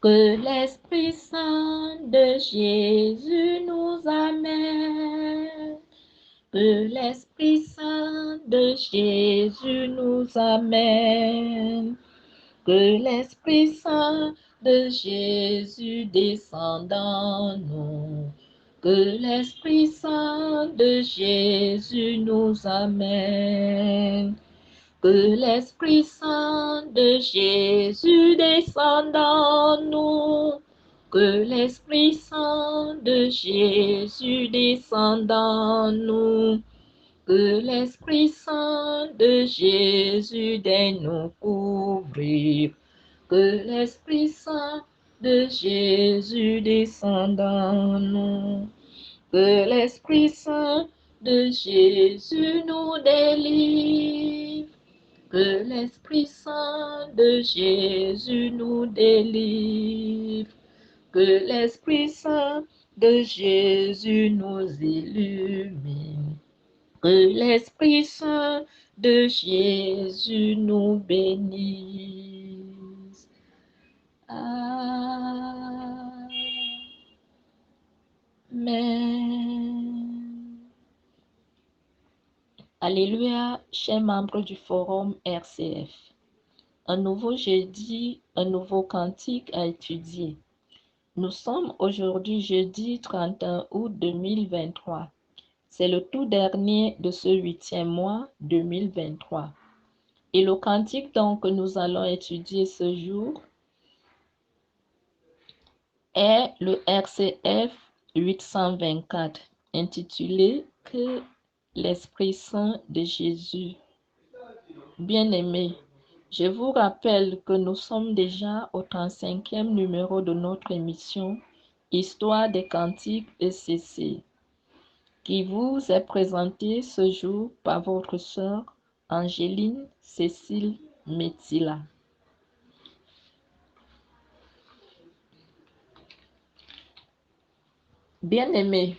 Que l'Esprit Saint de Jésus nous amène. Que l'Esprit Saint de Jésus nous amène. Que l'Esprit Saint de Jésus descende en nous. Que l'Esprit Saint de Jésus nous amène. Que l'Esprit Saint de Jésus descende en nous. Que l'Esprit Saint de Jésus descende en nous. Que l'Esprit Saint de Jésus daigne nous couvrir. Que l'Esprit Saint de Jésus descende en nous. Que l'Esprit Saint de Jésus nous délivre. Que l'Esprit Saint de Jésus nous délivre. Que l'Esprit Saint de Jésus nous illumine. Que l'Esprit Saint de Jésus nous bénisse. Amen. Alléluia, chers membres du forum RCF. Un nouveau jeudi, un nouveau cantique à étudier. Nous sommes aujourd'hui jeudi 31 août 2023. C'est le tout dernier de ce 8e mois 2023. Et le cantique donc que nous allons étudier ce jour est le RCF 824, intitulé « Que l'Esprit Saint de Jésus ». Bien-aimés, je vous rappelle que nous sommes déjà au 35e numéro de notre émission « Histoire des cantiques ECC » qui vous est présentée ce jour par votre sœur Angéline Cécile Metila. Bien-aimés,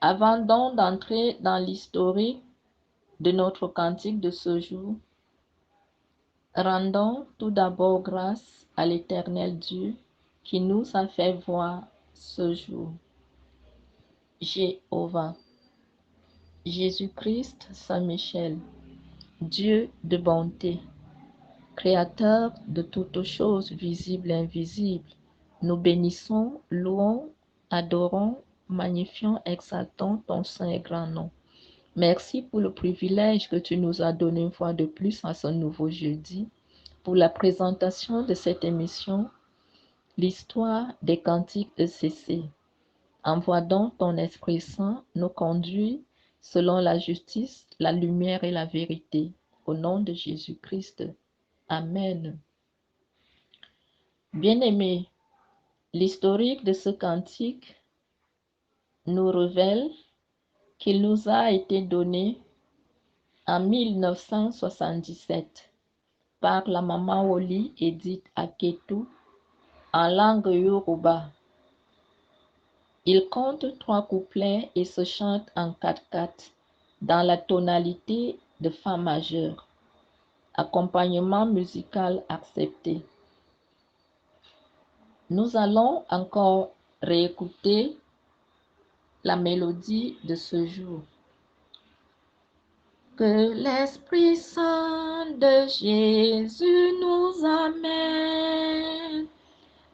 avant donc d'entrer dans l'historique de notre cantique de ce jour, rendons tout d'abord grâce à l'Éternel Dieu qui nous a fait voir ce jour. Jéhovah, Jésus-Christ, Saint-Michel, Dieu de bonté, Créateur de toutes choses visibles et invisibles, nous bénissons, louons, adorons, magnifions, exaltons ton saint et grand nom. Merci pour le privilège que tu nous as donné une fois de plus à ce nouveau jeudi, pour la présentation de cette émission, l'histoire des cantiques ECC. Envoie donc ton Esprit Saint nous conduire selon la justice, la lumière et la vérité. Au nom de Jésus-Christ. Amen. Bien-aimés, l'historique de ce cantique nous révèle qu'il nous a été donné en 1977 par la maman Woli Edith Aketou en langue Yoruba. Il compte 3 couplets et se chante en 4/4 dans la tonalité de Fa majeur. Accompagnement musical accepté. Nous allons encore réécouter la mélodie de ce jour. Que l'Esprit Saint de Jésus nous amène.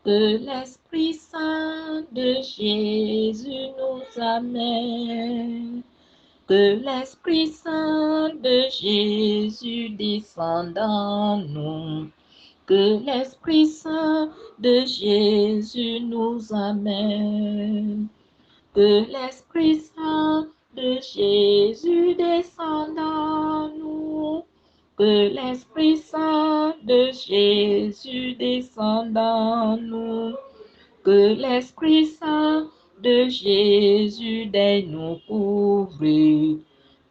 Que l'Esprit Saint de Jésus nous amène. Que l'Esprit Saint de Jésus descende en nous. Que l'Esprit Saint de Jésus nous amène. Que l'Esprit Saint de Jésus descende en nous. Que l'Esprit Saint de Jésus descende en nous. Que l'Esprit Saint de Jésus daigne nous couvrir.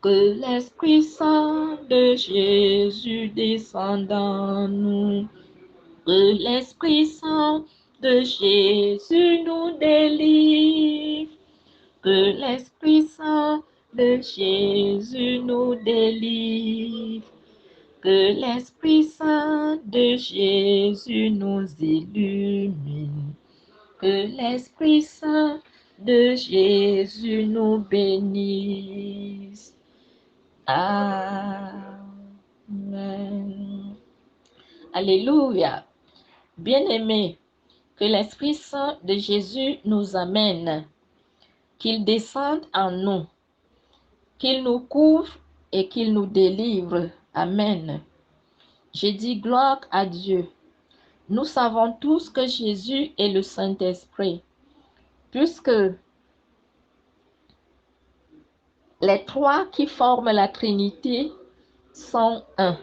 Que l'Esprit Saint de Jésus descende en nous. Que l'Esprit Saint de Jésus nous délivre. Que l'Esprit Saint de Jésus nous délivre. Que l'Esprit Saint de Jésus nous illumine. Que l'Esprit Saint de Jésus nous bénisse. Amen. Alléluia. Bien-aimés, que l'Esprit Saint de Jésus nous amène, qu'il descende en nous, qu'il nous couvre et qu'il nous délivre. Amen. Je dis gloire à Dieu. Nous savons tous que Jésus est le Saint-Esprit, puisque les trois qui forment la Trinité sont un.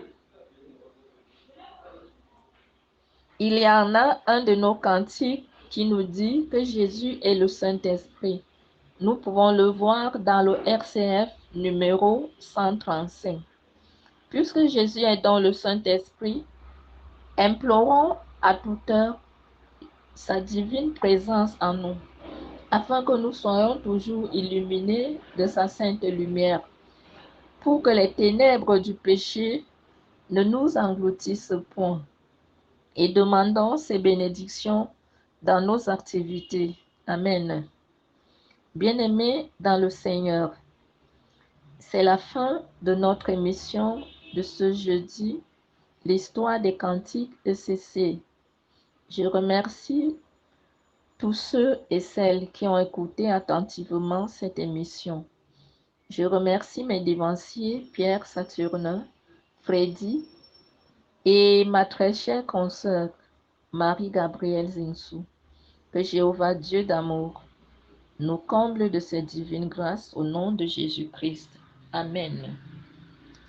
Il y en a un de nos cantiques qui nous dit que Jésus est le Saint-Esprit. Nous pouvons le voir dans le RCF numéro 135. Puisque Jésus est dans le Saint-Esprit, implorons à toute heure sa divine présence en nous, afin que nous soyons toujours illuminés de sa sainte lumière, pour que les ténèbres du péché ne nous engloutissent point. Et demandons ces bénédictions dans nos activités. Amen. Bien-aimés dans le Seigneur, c'est la fin de notre émission de ce jeudi, l'histoire des cantiques ECC. Je remercie tous ceux et celles qui ont écouté attentivement cette émission. Je remercie mes dévanciers Pierre Saturnin, Freddy et ma très chère consoeur Marie-Gabrielle Zinsou. Que Jéhovah Dieu d'amour nous comble de ses divines grâces au nom de Jésus-Christ. Amen.